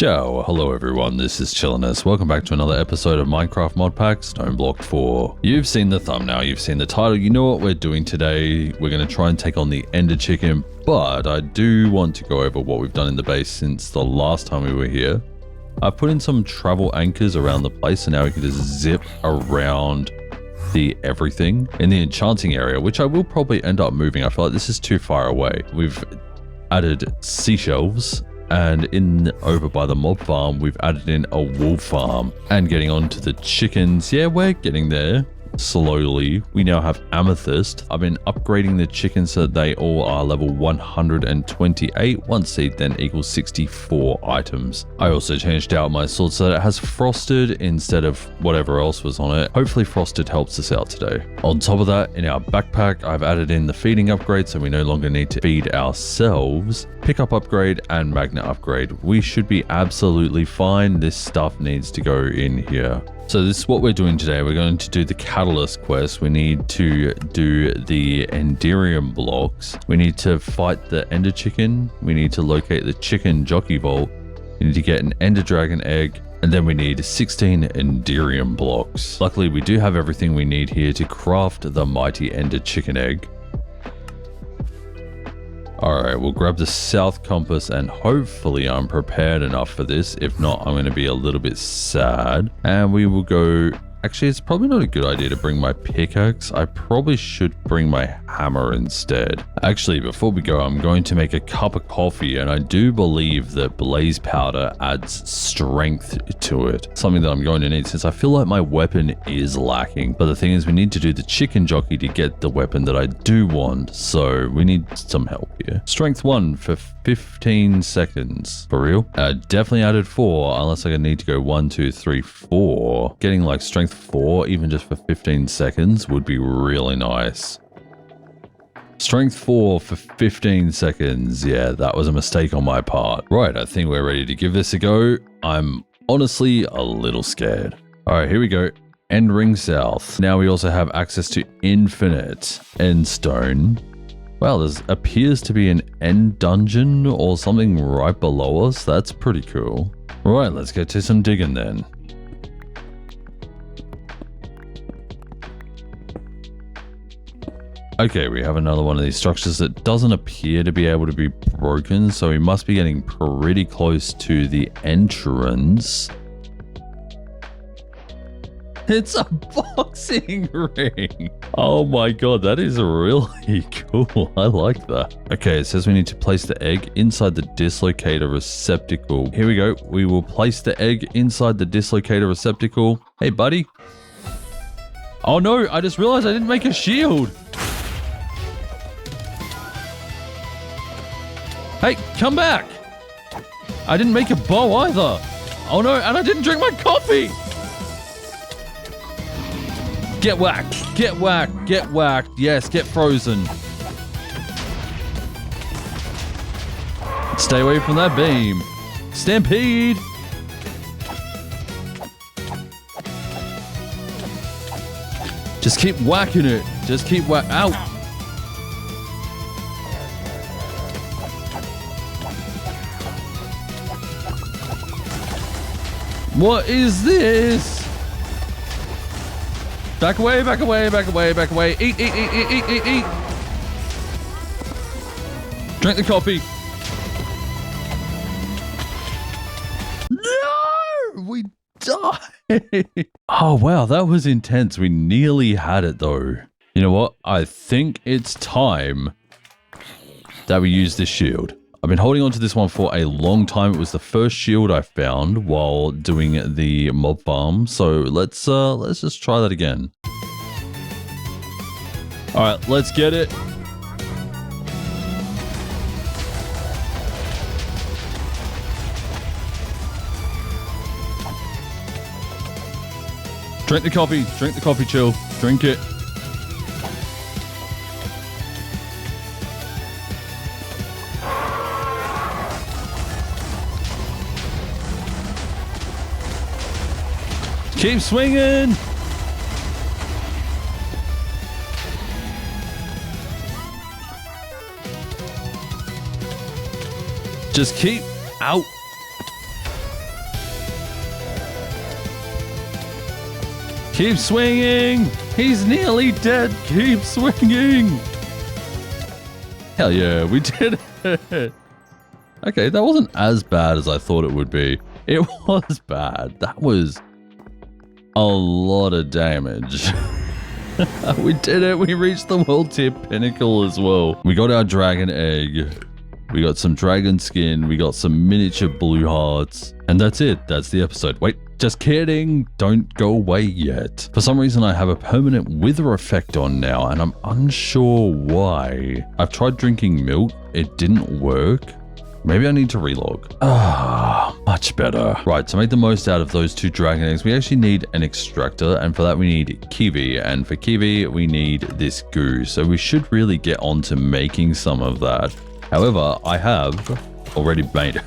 Ciao, hello everyone, this is Chillainous. Welcome back to another episode of Minecraft mod pack Stoneblock4. You've seen the thumbnail, you've seen the title, you know what we're doing today. We're going to try and take on the Ender Chicken, but I do want to go over what we've done in the base since the last time we were here. I've put in some travel anchors around the place, so now we can just zip around the everything in the enchanting area, which I will probably end up moving. I feel like this is too far away. We've added seashells. And over by the mob farm, we've added in a wool farm. And getting on to the chickens, yeah, we're getting there slowly. We now have amethyst. I've been upgrading the chickens so that they all are level 128. One seed then equals 64 items. I also changed out my sword so that it has frosted instead of whatever else was on it. Hopefully frosted helps us out today. On top of that, in our backpack, I've added in the feeding upgrade so we no longer need to feed ourselves. Pickup upgrade and magnet upgrade. We should be absolutely fine. This stuff needs to go in here. So this is what we're doing today. We're going to do the catalyst quest. We need to do the enderium blocks. We need to fight the ender chicken. We need to locate the chicken jockey vault. We need to get an ender dragon egg. And then we need 16 enderium blocks. Luckily, we do have everything we need here to craft the mighty ender chicken egg. Alright, we'll grab the south compass and hopefully I'm prepared enough for this. If not, I'm going to be a little bit sad. And we will go... Actually, it's probably not a good idea to bring my pickaxe. I probably should bring my hammer instead. Actually, before we go, I'm going to make a cup of coffee, and I do believe that blaze powder adds strength to it. Something that I'm going to need since I feel like my weapon is lacking. But the thing is, we need to do the chicken jockey to get the weapon that I do want, so we need some help here. Strength 1 for 15 seconds. For real? Definitely added 4, unless I need to go 1, 2, 3, 4. Getting like strength 4, even just for 15 seconds, would be really nice. Strength 4 for 15 seconds. Yeah, that was a mistake on my part. Right, I think we're ready to give this a go. I'm honestly a little scared. All right, here we go. End ring south. Now we also have access to infinite end stone. Wow, there appears to be an end dungeon or something right below us. That's pretty cool. Right, let's get to some digging then. Okay, we have another one of these structures that doesn't appear to be able to be broken, so we must be getting pretty close to the entrance. It's a boxing ring. Oh my god, that is really cool. I like that. Okay, it says we need to place the egg inside the dislocator receptacle. Here we go. We will place the egg inside the dislocator receptacle. Hey, buddy. Oh no, I just realized I didn't make a shield. Hey, come back. I didn't make a bow either. Oh no, and I didn't drink my coffee. Get whacked, get whacked, get whacked. Yes, get frozen. Stay away from that beam. Stampede. Just keep whacking it. Just keep Ow. What is this? Back away, back away, back away, back away. Eat. Drink the coffee. No! We died. Oh, wow. That was intense. We nearly had it, though. You know what? I think it's time that we use this shield. I've been holding on to this one for a long time. It was the first shield I found while doing the mob farm. So let's just try that again. All right, let's get it. Drink the coffee, chill. Drink it. Keep swinging. Just keep out. Keep swinging. He's nearly dead. Keep swinging. Hell yeah, we did it. Okay, that wasn't as bad as I thought it would be. It was bad. That was a lot of damage. We did it. We reached the world tier pinnacle as well. We got our dragon egg. We got some dragon skin. We got some miniature blue hearts. And that's it. That's the episode. Wait, just kidding. Don't go away yet. For some reason, I have a permanent wither effect on now, and I'm unsure why. I've tried drinking milk. It didn't work. Maybe I need to relog. Ah, much better. Right, to make the most out of those 2 dragon eggs, we actually need an extractor, and for that we need kiwi, and for kiwi we need this goo. So we should really get on to making some of that. However, I have already made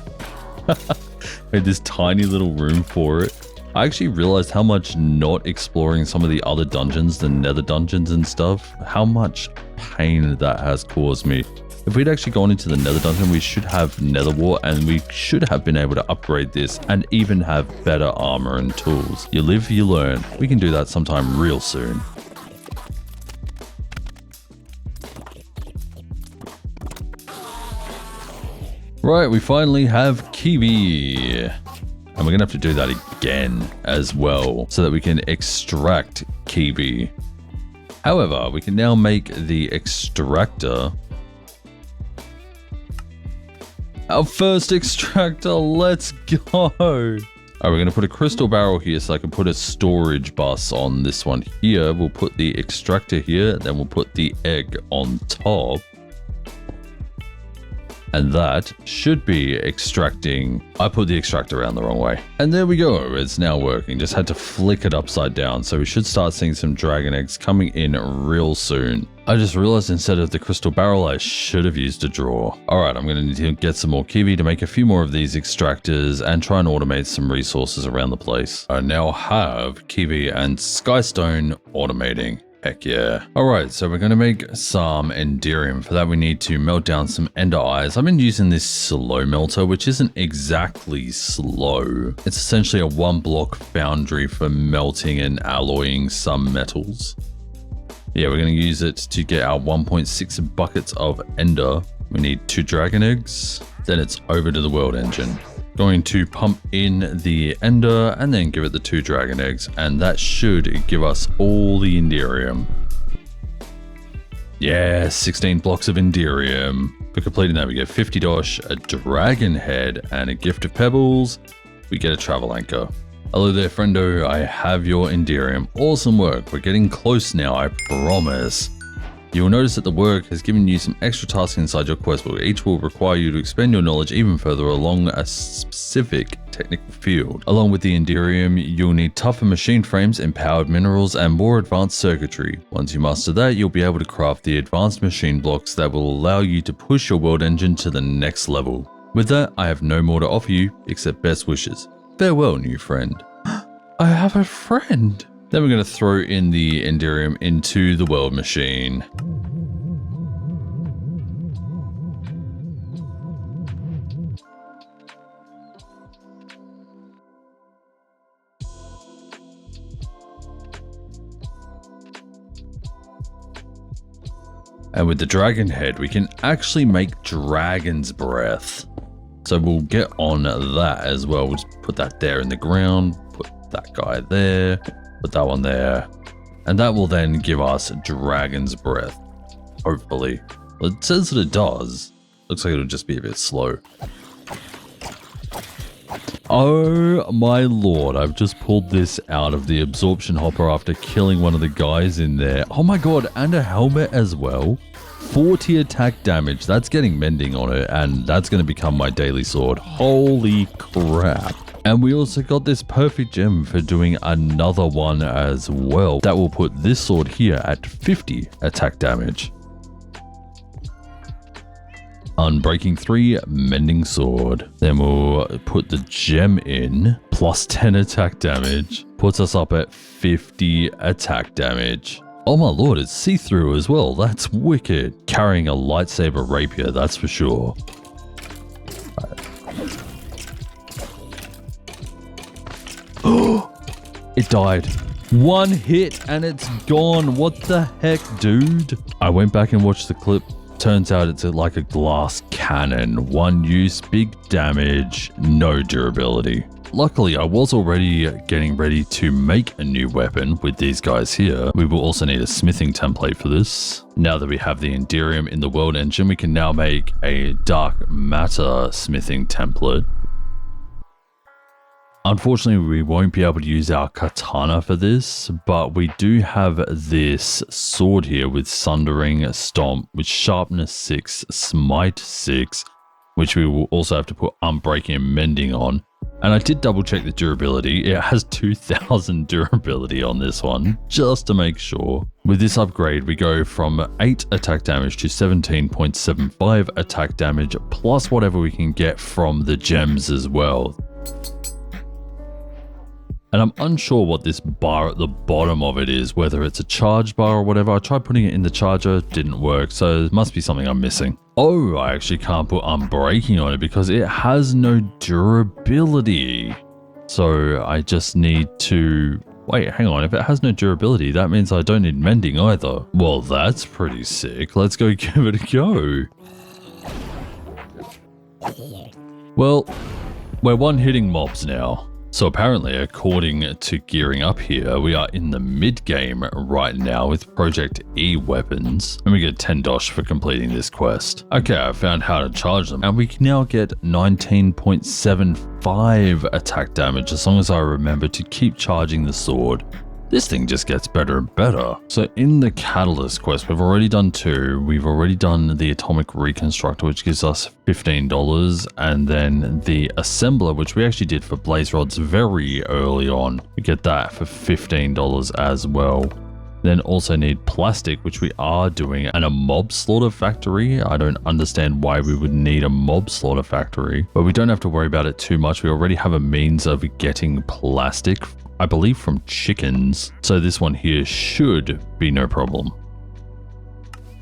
this tiny little room for it. I actually realized how much not exploring some of the other dungeons, the nether dungeons and stuff, how much pain that has caused me. If we'd actually gone into the nether dungeon, we should have nether wart, and we should have been able to upgrade this and even have better armor and tools. You live, you learn. We can do that sometime real soon. Right, we finally have kiwi. And we're gonna have to do that again as well so that we can extract kiwi. However, we can now make the extractor. Our first extractor, let's go. All right, we're gonna put a crystal barrel here so I can put a storage bus on this one here. We'll put the extractor here, then we'll put the egg on top. And that should be extracting. I put the extractor around the wrong way. And there we go, it's now working. Just had to flick it upside down. So we should start seeing some dragon eggs coming in real soon. I just realized instead of the crystal barrel, I should have used a drawer. All right, I'm gonna need to get some more kiwi to make a few more of these extractors and try and automate some resources around the place. I now have kiwi and skystone automating. Heck yeah. All right, so we're gonna make some enderium. For that, we need to melt down some ender eyes. I've been using this slow melter, which isn't exactly slow. It's essentially a 1-block foundry for melting and alloying some metals. Yeah, we're gonna use it to get our 1.6 buckets of ender. We need 2 dragon eggs. Then it's over to the world engine. Going to pump in the ender and then give it the 2 dragon eggs, and that should give us all the enderium. Yeah, 16 blocks of enderium. For completing that, we get 50 dosh, a dragon head, and a gift of pebbles. We get a travel anchor. Hello there, friendo. I have your enderium. Awesome work. We're getting close now, I promise. You will notice that the work has given you some extra tasks inside your quest book. Each will require you to expand your knowledge even further along a specific technical field. Along with the enderium, you'll need tougher machine frames, empowered minerals, and more advanced circuitry. Once you master that, you'll be able to craft the advanced machine blocks that will allow you to push your world engine to the next level. With that, I have no more to offer you except best wishes. Farewell, new friend. I have a friend. Then we're going to throw in the enderium into the world machine. And with the dragon head, we can actually make dragon's breath. So we'll get on that as well. We'll just put that there in the ground, put that guy there. Put that one there, and that will then give us dragon's breath, hopefully. Well, it says that it does. Looks like it'll just be a bit slow. Oh my lord, I've just pulled this out of the absorption hopper after killing one of the guys in there. Oh my god, and a helmet as well. 40 attack damage, that's getting mending on it, and that's going to become my daily sword. Holy crap. And we also got this perfect gem for doing another one as well. That will put this sword here at 50 attack damage. Unbreaking 3, mending sword. Then we'll put the gem in, plus 10 attack damage. Puts us up at 50 attack damage. Oh my lord, it's see-through as well. That's wicked. Carrying a lightsaber rapier, that's for sure. Oh, it died. One hit and it's gone. What the heck, dude? I went back and watched the clip. Turns out it's like a glass cannon. One use, big damage, no durability. Luckily, I was already getting ready to make a new weapon with these guys here. We will also need a smithing template for this. Now that we have the enderium in the world engine, we can now make a dark matter smithing template. Unfortunately, we won't be able to use our katana for this, but we do have this sword here with sundering, stomp, with sharpness 6, smite 6, which we will also have to put unbreaking and mending on. And I did double check the durability. It has 2000 durability on this one, just to make sure. With this upgrade, we go from 8 attack damage to 17.75 attack damage, plus whatever we can get from the gems as well. And I'm unsure what this bar at the bottom of it is, whether it's a charge bar or whatever. I tried putting it in the charger, didn't work, so it must be something I'm missing. Oh, I actually can't put unbreaking on it because it has no durability. So I just need to... Wait, hang on. If it has no durability, that means I don't need mending either. Well, that's pretty sick. Let's go give it a go. Well, we're one-hitting mobs now. So apparently, according to gearing up here, we are in the mid-game right now with Project E weapons, and we get 10 dosh for completing this quest. Okay, I found how to charge them, and we can now get 19.75 attack damage as long as I remember to keep charging the sword. This thing just gets better and better. So in the Catalyst quest, we've already done 2. We've already done the Atomic Reconstructor, which gives us $15. And then the Assembler, which we actually did for Blaze Rods very early on. We get that for $15 as well. Then also need Plastic, which we are doing, and a Mob Slaughter Factory. I don't understand why we would need a Mob Slaughter Factory, but we don't have to worry about it too much. We already have a means of getting plastic, I believe from chickens, so this one here should be no problem.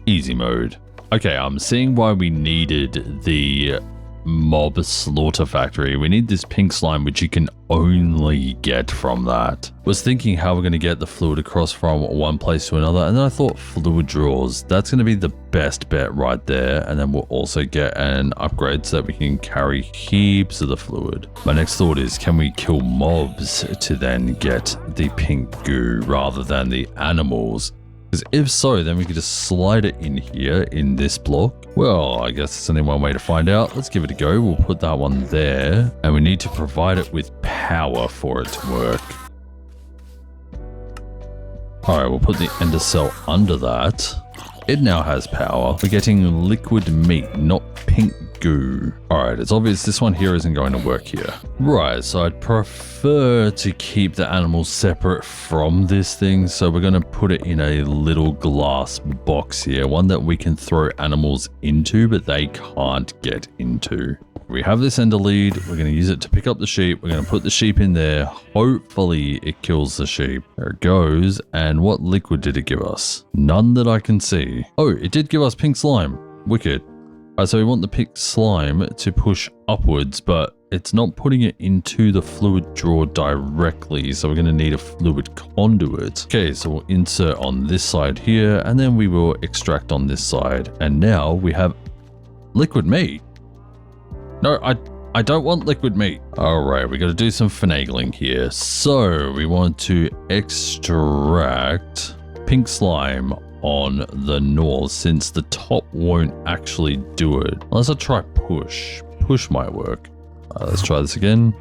Easy mode. Okay, I'm seeing why we needed the Mob Slaughter Factory. We need this pink slime, which you can only get from that. Was thinking how we're going to get the fluid across from one place to another, and then I thought fluid drawers. That's going to be the best bet right there, and then we'll also get an upgrade so that we can carry heaps of the fluid. My next thought is, can we kill mobs to then get the pink goo rather than the animals? Because if so, then we could just slide it in here in this block. Well, I guess there's only one way to find out. Let's give it a go. We'll put that one there, and we need to provide it with power for it to work. All right, we'll put the ender cell under that. It now has power. We're getting liquid meat, not pink goo. All right, it's obvious this one here isn't going to work here. Right, so I'd prefer to keep the animals separate from this thing. So we're going to put it in a little glass box here, one that we can throw animals into, but they can't get into. We have this ender lead. We're going to use it to pick up the sheep. We're going to put the sheep in there. Hopefully it kills the sheep. There it goes. And what liquid did it give us? None that I can see. Oh, it did give us pink slime. Wicked. So we want the pink slime to push upwards, but it's not putting it into the fluid drawer directly. So we're going to need a fluid conduit. Okay, so we'll insert on this side here, and then we will extract on this side. And now we have liquid meat. No, I don't want liquid meat. All right, we got to do some finagling here. So we want to extract pink slime on the north, since the top won't actually do it. Unless I try push. Push might work. Let's try this again.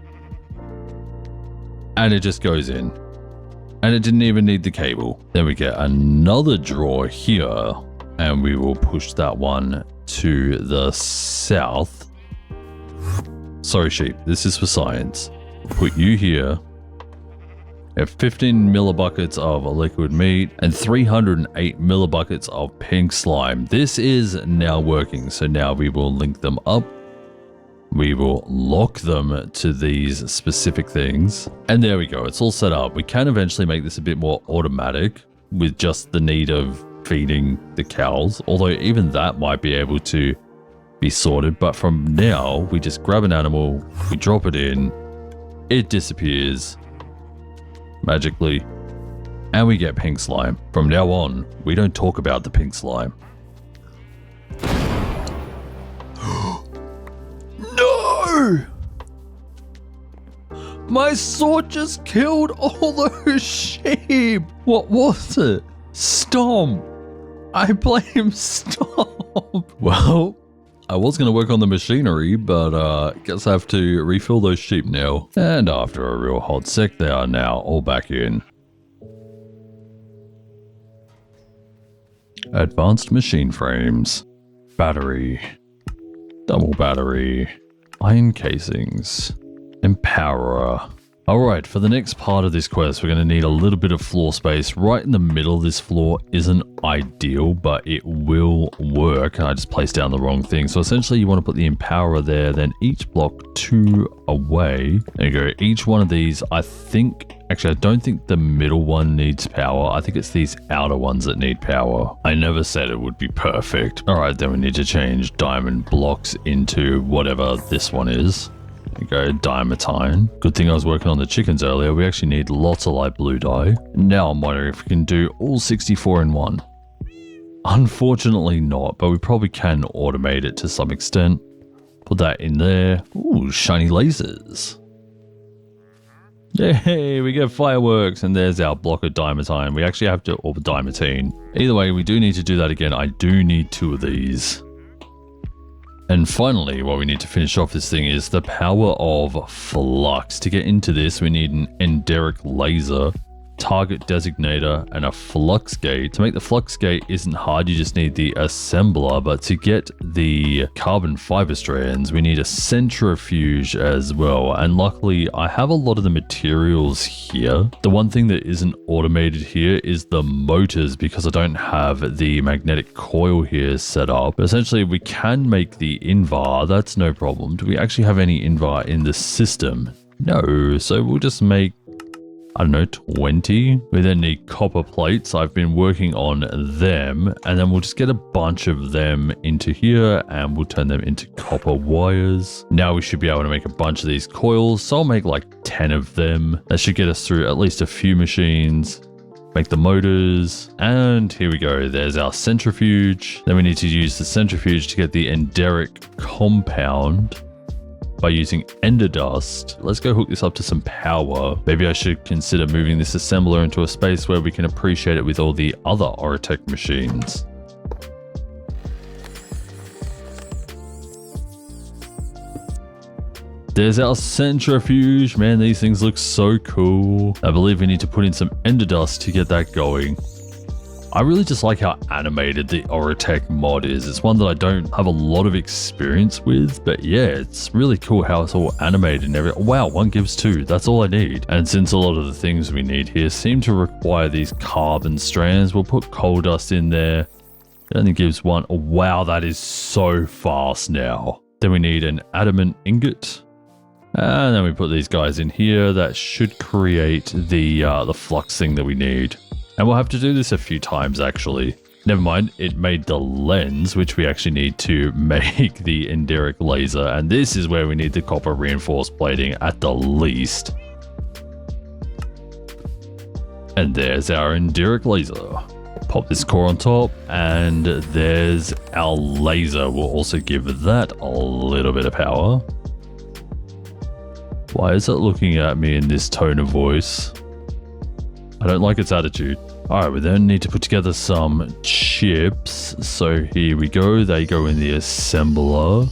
And it just goes in. And it didn't even need the cable. Then we get another drawer here, and we will push that one to the south. Sorry, sheep. This is for science. Put you here. We have 15 millibuckets of liquid meat and 308 millibuckets of pink slime. This is now working. So now we will link them up. We will lock them to these specific things. And there we go. It's all set up. We can eventually make this a bit more automatic with just the need of feeding the cows. Although even that might be able to be sorted, but from now we just grab an animal, we drop it in, it disappears magically, And we get pink slime. From now on, we don't talk about the pink slime. No! My sword just killed all those sheep. What was it? Stomp. I blame Stomp. Well, I was going to work on the machinery, but guess I have to refill those sheep now. And after a real hot sec, they are now all back in. Advanced machine frames. Battery. Double battery. Iron casings. Empowerer. Alright, for the next part of this quest, we're going to need a little bit of floor space. Right in the middle of this floor isn't ideal, but it will work. I just placed down the wrong thing. So essentially you want to put the empowerer there, then each block 2 away. There you go. Each one of these, I don't think the middle one needs power. I think it's these outer ones that need power. I never said it would be perfect. Alright, then we need to change diamond blocks into whatever this one is. There you go, diamantine. Good thing I was working on the chickens earlier. We actually need lots of light blue dye. Now I'm wondering if we can do all 64 in one. Unfortunately not, but we probably can automate it to some extent. Put that in there. Ooh, shiny lasers. Yay, we get fireworks, and there's our block of diamantine. We actually have to, or diamantine. Either way, we do need to do that again. I do need 2 of these. And finally, what we need to finish off this thing is the power of flux. To get into this, we need an enderic laser, target designator, and a flux gate. To make the flux gate isn't hard, you just need the assembler, but to get the carbon fiber strands, we need a centrifuge as well. And luckily, I have a lot of the materials here. The one thing that isn't automated here is the motors, because I don't have the magnetic coil here set up. But essentially, we can make the invar, that's no problem. Do we actually have any invar in the system? No, so we'll just make, I don't know, 20. We then need copper plates. I've been working on them, and then we'll just get a bunch of them into here and we'll turn them into copper wires. Now we should be able to make a bunch of these coils. So I'll make like 10 of them. That should get us through at least a few machines. Make the motors, and here we go. There's our centrifuge. Then we need to use the centrifuge to get the enderic compound by using ender dust. Let's go hook this up to some power. Maybe I should consider moving this assembler into a space where we can appreciate it with all the other Orotech machines. There's our centrifuge. Man, these things look so cool. I believe we need to put in some ender dust to get that going. I really just like how animated the Orotech mod is. It's one that I don't have a lot of experience with, but yeah, it's really cool how it's all animated and everything. Wow, 1 gives 2. That's all I need. And since a lot of the things we need here seem to require these carbon strands, we'll put coal dust in there. It only gives 1. Oh, wow, that is so fast now. Then we need an adamant ingot. And then we put these guys in here. That should create the flux thing that we need. And we'll have to do this a few times, actually. Never mind, it made the lens, which we actually need to make the enderic laser. And this is where we need the copper reinforced plating at the least. And there's our enderic laser. Pop this core on top, and there's our laser. We'll also give that a little bit of power. Why is it looking at me in this tone of voice? I don't like its attitude. Alright, we then need to put together some chips. So here we go. They go in the assembler.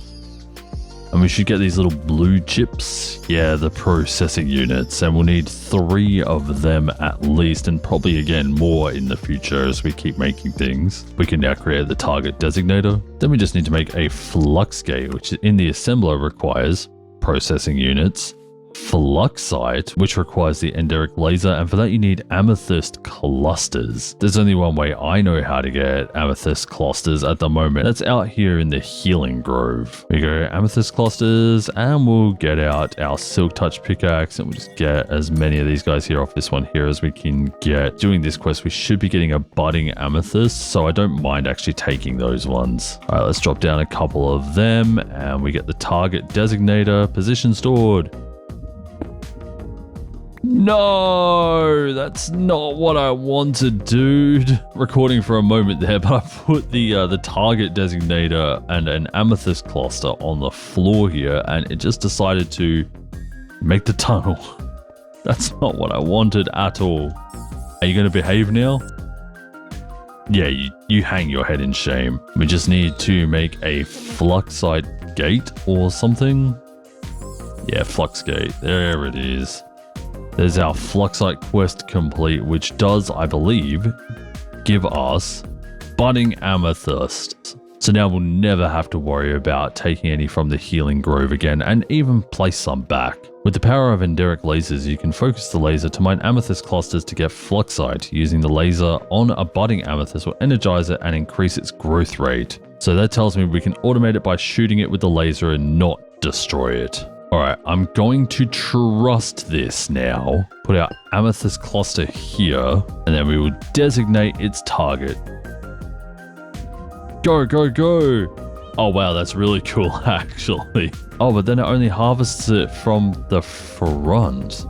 And we should get these little blue chips. Yeah, the processing units. And we'll need 3 of them at least. And probably again more in the future as we keep making things. We can now create the target designator. Then we just need to make a flux gate, which in the assembler requires processing units. Fluxite, which requires the enderic laser, and for that you need amethyst clusters. There's only one way I know how to get amethyst clusters at the moment. That's out here in the healing grove. We go amethyst clusters, and we'll get out our silk touch pickaxe, and we'll just get as many of these guys here off this one here as we can get. Doing this quest, we should be getting a budding amethyst, so I don't mind actually taking those ones. All right, let's drop down a couple of them, and we get the target designator, position stored. No, that's not what I wanted, dude. Recording for a moment there, but I put the target designator and an amethyst cluster on the floor here, and it just decided to make the tunnel. That's not what I wanted at all. Are you going to behave now? Yeah, you hang your head in shame. We just need to make a Fluxite gate or something. Yeah, flux gate. There it is. There's our Fluxite quest complete, which does, I believe, give us budding amethyst. So now we'll never have to worry about taking any from the healing grove again, and even place some back. With the power of enderic lasers, you can focus the laser to mine amethyst clusters to get Fluxite. Using the laser on a budding amethyst will energize it and increase its growth rate. So that tells me we can automate it by shooting it with the laser and not destroy it. Alright, I'm going to trust this now. Put our amethyst cluster here, and then we will designate its target. Go, go, go! Oh wow, that's really cool actually. Oh, but then it only harvests it from the front.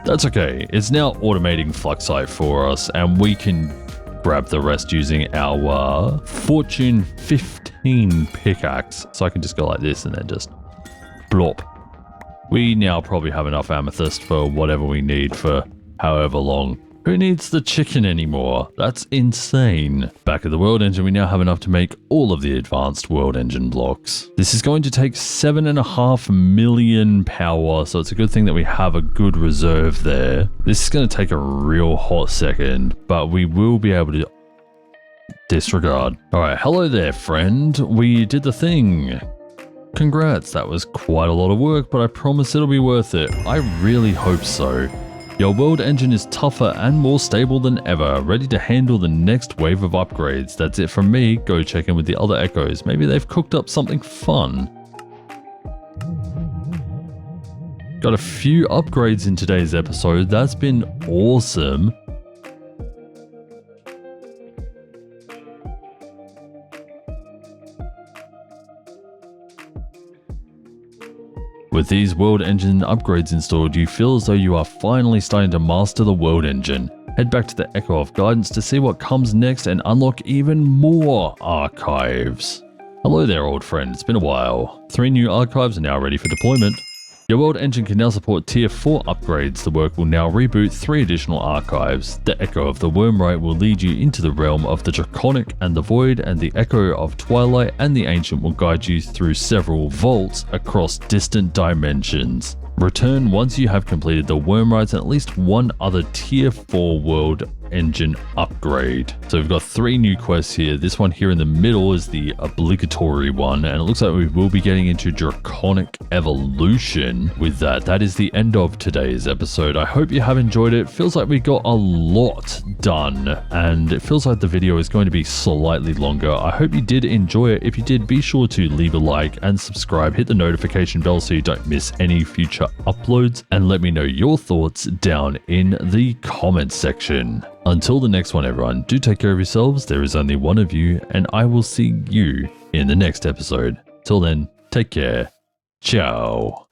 That's okay. It's now automating Fluxite for us, and we can grab the rest using our Fortune 15 pickaxe. So I can just go like this and then just blop. We now probably have enough amethyst for whatever we need for however long. Who needs the chicken anymore? That's insane. Back at the world engine, we now have enough to make all of the advanced world engine blocks. This is going to take 7.5 million power, so it's a good thing that we have a good reserve there. This is going to take a real hot second, but we will be able to disregard. All right, hello there, friend. We did the thing. Congrats, that was quite a lot of work, but I promise it'll be worth it. I really hope so. Your world engine is tougher and more stable than ever, ready to handle the next wave of upgrades. That's it from me. Go check in with the other echoes. Maybe they've cooked up something fun. Got a few upgrades in today's episode. That's been awesome. With these world engine upgrades installed, you feel as though you are finally starting to master the world engine. Head back to the Echo of Guidance to see what comes next and unlock even more archives. Hello there, old friend. It's been a while. 3 new archives are now ready for deployment. Your world engine can now support tier 4 upgrades. The work will now reboot 3 additional archives. The Echo of the Wormrite will lead you into the realm of the Draconic and the Void, and the Echo of Twilight and the Ancient will guide you through several vaults across distant dimensions. Return once you have completed the Wormrites and at least one other tier 4 world engine upgrade. So we've got 3 new quests here. This one here in the middle is the obligatory one, and it looks like we will be getting into Draconic Evolution with that. That is the end of today's episode. I hope you have enjoyed it. Feels like we got a lot done, and it feels like the video is going to be slightly longer. I hope you did enjoy it. If you did, be sure to leave a like and subscribe. Hit the notification bell so you don't miss any future uploads, and let me know your thoughts down in the comments section. Until the next one, everyone, do take care of yourselves. There is only one of you, and I will see you in the next episode. Till then, take care. Ciao.